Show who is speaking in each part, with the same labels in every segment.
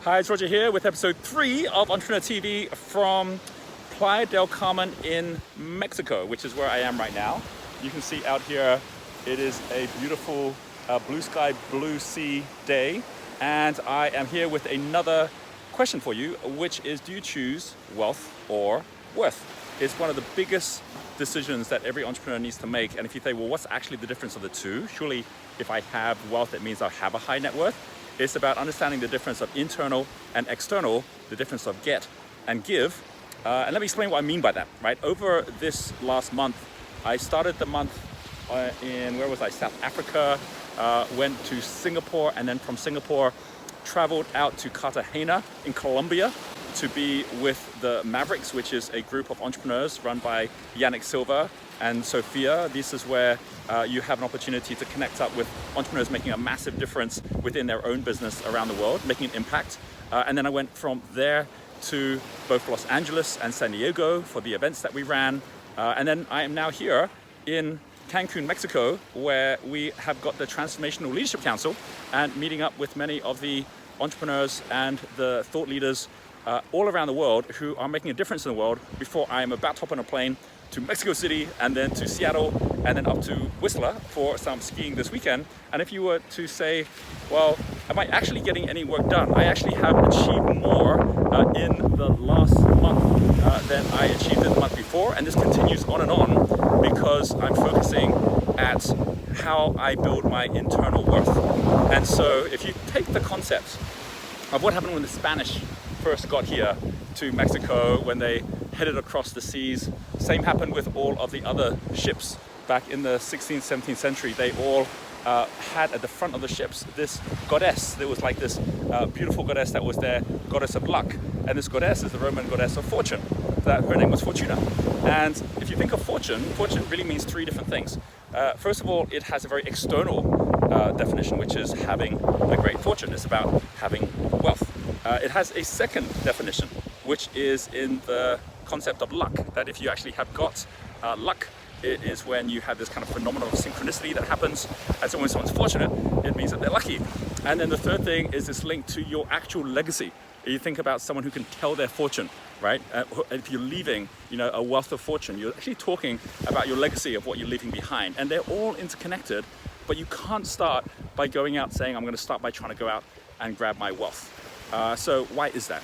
Speaker 1: Hi, it's Roger here with episode 3 of Entrepreneur TV from Playa del Carmen in Mexico, which is where I am right now. You can see out here, it is a beautiful blue sky, blue sea day. And I am here with another question for you, which is, do you choose wealth or worth? It's one of the biggest decisions that every entrepreneur needs to make. And if you say, well, what's actually the difference of the two? Surely if I have wealth, it means I have a high net worth. It's about understanding the difference of internal and external, the difference of get and give. And let me explain what I mean by that, right? Over this last month, I started the month in, where was I? South Africa, went to Singapore, and then from Singapore, traveled out to Cartagena in Colombia to be with the Mavericks, which is a group of entrepreneurs run by Yannick Silva and Sophia. This is where you have an opportunity to connect up with entrepreneurs making a massive difference within their own business around the world, making an impact. And then I went from there to both Los Angeles and San Diego for the events that we ran. And then I am now here in Cancun, Mexico, where we have got the Transformational Leadership Council and meeting up with many of the entrepreneurs and the thought leaders all around the world who are making a difference in the world before I am about to hop on a plane to Mexico City and then to Seattle and then up to Whistler for some skiing this weekend. And if you were to say, well, am I actually getting any work done? I actually have achieved more in the last month than I achieved in the month before. And this continues on and on because I'm focusing at how I build my internal worth. And so if you take the concept of what happened when the Spanish first got here to Mexico, when they headed across the seas, same happened with all of the other ships back in the 16th, 17th century. They all had at the front of the ships this goddess. There was like this beautiful goddess that was their goddess of luck. And this goddess is the Roman goddess of fortune. Her name was Fortuna. And if you think of fortune, fortune really means three different things. First of all, it has a very external definition, which is having a great fortune. It's about having wealth. It has a second definition, which is in the concept of luck, that if you actually have got luck, it is when you have this kind of phenomenon of synchronicity that happens. And so when someone's fortunate, it means that they're lucky. And then the third thing is this link to your actual legacy. You think about someone who can tell their fortune, right? If you're leaving, a wealth of fortune, you're actually talking about your legacy of what you're leaving behind. And they're all interconnected, but you can't start by going out saying, I'm going to start by trying to go out and grab my wealth. So why is that?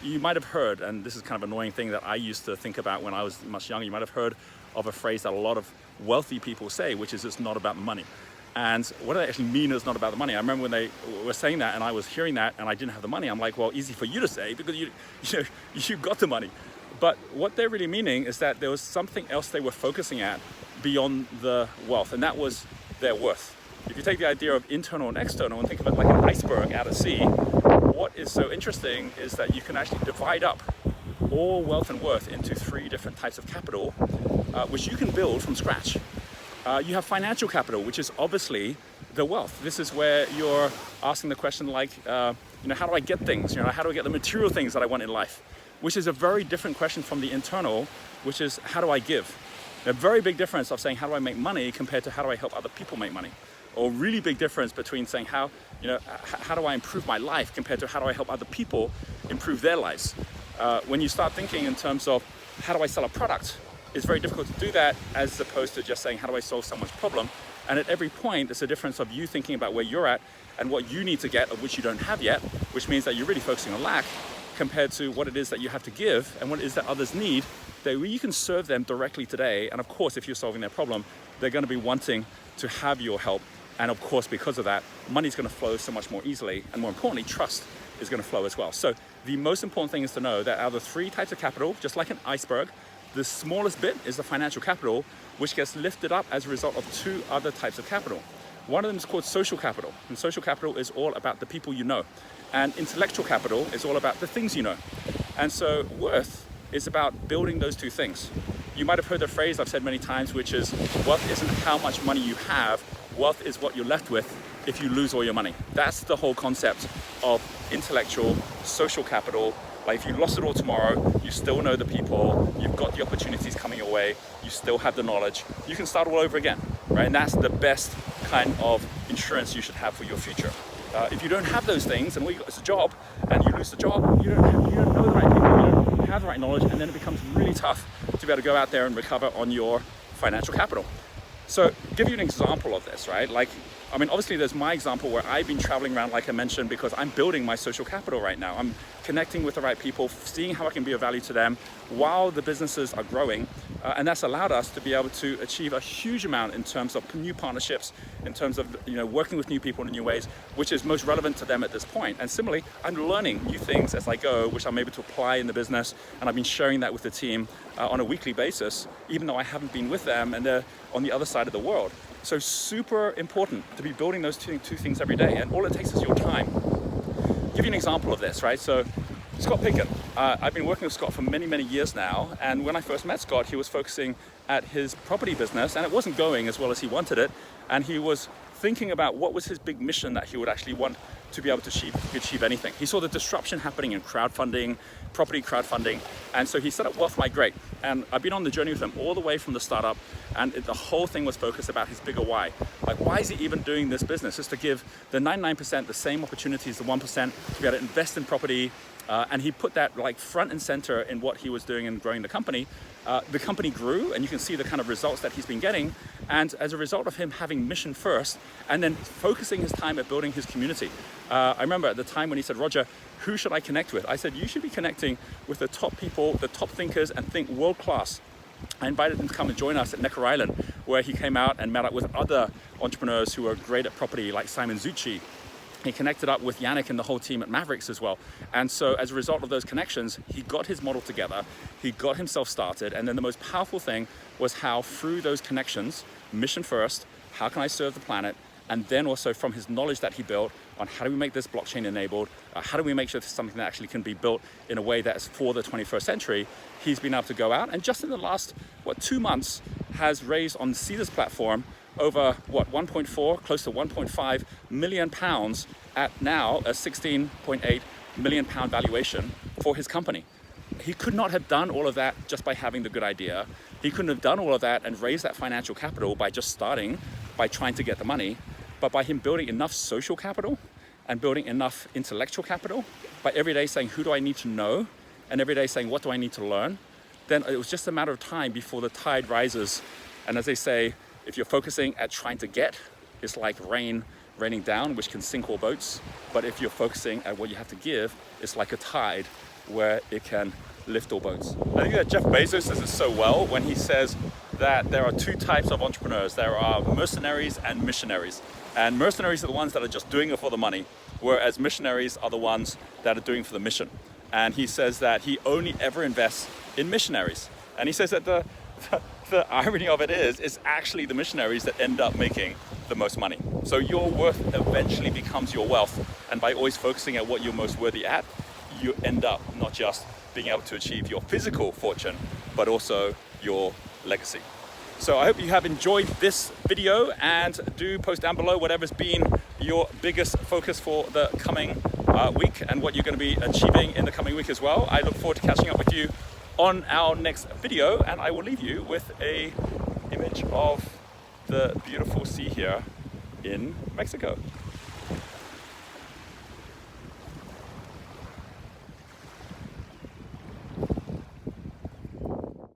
Speaker 1: You might have heard, and this is kind of an annoying thing that I used to think about when I was much younger, you might have heard of a phrase that a lot of wealthy people say, which is it's not about money. And what do they actually mean it's not about the money? I remember when they were saying that and I was hearing that and I didn't have the money. I'm like, well, easy for you to say because you got the money. But what they're really meaning is that there was something else they were focusing at beyond the wealth, and that was their worth. If you take the idea of internal and external and think of it like an iceberg out at sea, what is so interesting is that you can actually divide up all wealth and worth into three different types of capital, which you can build from scratch. You have financial capital, which is obviously the wealth. This is where you're asking the question like, how do I get things? How do I get the material things that I want in life? Which is a very different question from the internal, which is how do I give? A very big difference of saying how do I make money compared to how do I help other people make money? Or really big difference between saying how do I improve my life compared to how do I help other people improve their lives? When you start thinking in terms of how do I sell a product, it's very difficult to do that as opposed to just saying how do I solve someone's problem. And at every point, it's a difference of you thinking about where you're at and what you need to get of which you don't have yet, which means that you're really focusing on lack compared to what it is that you have to give and what it is that others need, that you can serve them directly today. And of course, if you're solving their problem, they're going to be wanting to have your help. And of course, because of that, money is going to flow so much more easily. And more importantly, trust is going to flow as well. So the most important thing is to know that out of the three types of capital, just like an iceberg, the smallest bit is the financial capital, which gets lifted up as a result of two other types of capital. One of them is called social capital. And social capital is all about the people you know. And intellectual capital is all about the things you know. And so worth is about building those two things. You might have heard the phrase I've said many times, which is wealth isn't how much money you have, wealth is what you're left with if you lose all your money. That's the whole concept of intellectual, social capital. Like if you lost it all tomorrow, you still know the people, you've got the opportunities coming your way, you still have the knowledge, you can start all over again, right? And that's the best kind of insurance you should have for your future. If you don't have those things and all you got is a job and you lose the job, you don't know the right people, you don't have the right knowledge, and then it becomes really tough to be able to go out there and recover on your financial capital. So give you an example of this, right? Like, I mean, obviously there's my example where I've been traveling around, like I mentioned, because I'm building my social capital right now. I'm connecting with the right people, seeing how I can be of value to them while the businesses are growing. And that's allowed us to be able to achieve a huge amount in terms of new partnerships, in terms of working with new people in new ways, which is most relevant to them at this point. And similarly, I'm learning new things as I go, which I'm able to apply in the business. And I've been sharing that with the team on a weekly basis, even though I haven't been with them and they're on the other side of the world. So super important to be building those two things every day. And all it takes is your time. I'll give you an example of this, right? So Scott Pickett. I've been working with Scott for many, many years now. And when I first met Scott, he was focusing at his property business and it wasn't going as well as he wanted it. And he was thinking about what was his big mission that he would actually want to be able to achieve anything. He saw the disruption happening in crowdfunding, property crowdfunding. And so he set up Wealth Migrate. And I've been on the journey with him all the way from the startup. And the whole thing was focused about his bigger why. Like, why is he even doing this business? It's to give the 99% the same opportunities, the 1%, to be able to invest in property. And he put that like front and center in what he was doing in growing the company. The company grew, and you can see the kind of results that he's been getting. And as a result of him having mission first and then focusing his time at building his community. I remember at the time when he said, Roger, who should I connect with? I said, you should be connecting with the top people, the top thinkers, and think world class. I invited him to come and join us at Necker Island, where he came out and met up with other entrepreneurs who are great at property, like Simon Zucci. He connected up with Yannick and the whole team at Mavericks as well. And so as a result of those connections, he got his model together, he got himself started. And then the most powerful thing was how through those connections, mission first, how can I serve the planet? And then also from his knowledge that he built on how do we make this blockchain enabled? How do we make sure this is something that actually can be built in a way that is for the 21st century? He's been able to go out and just in the last, 2 months has raised on Seeders platform over 1.4, close to 1.5 million pounds at now a 16.8 million pound valuation for his company. He could not have done all of that just by having the good idea. He couldn't have done all of that and raised that financial capital by just starting, by trying to get the money, but by him building enough social capital and building enough intellectual capital, by every day saying, who do I need to know? And every day saying, what do I need to learn? Then it was just a matter of time before the tide rises. And as they say, if you're focusing at trying to get, it's like raining down, which can sink all boats. But if you're focusing at what you have to give, it's like a tide where it can lift all boats. I think that Jeff Bezos says it so well when he says that there are two types of entrepreneurs. There are mercenaries and missionaries. And mercenaries are the ones that are just doing it for the money, whereas missionaries are the ones that are doing it for the mission. And he says that he only ever invests in missionaries. And he says that the irony of it is actually the missionaries that end up making the most money. So your worth eventually becomes your wealth. And by always focusing at what you're most worthy at, you end up not just being able to achieve your physical fortune, but also your legacy. So I hope you have enjoyed this video, and do post down below whatever's been your biggest focus for the coming week and what you're going to be achieving in the coming week as well. I look forward to catching up with you on our next video, and I will leave you with an image of the beautiful sea here in Mexico.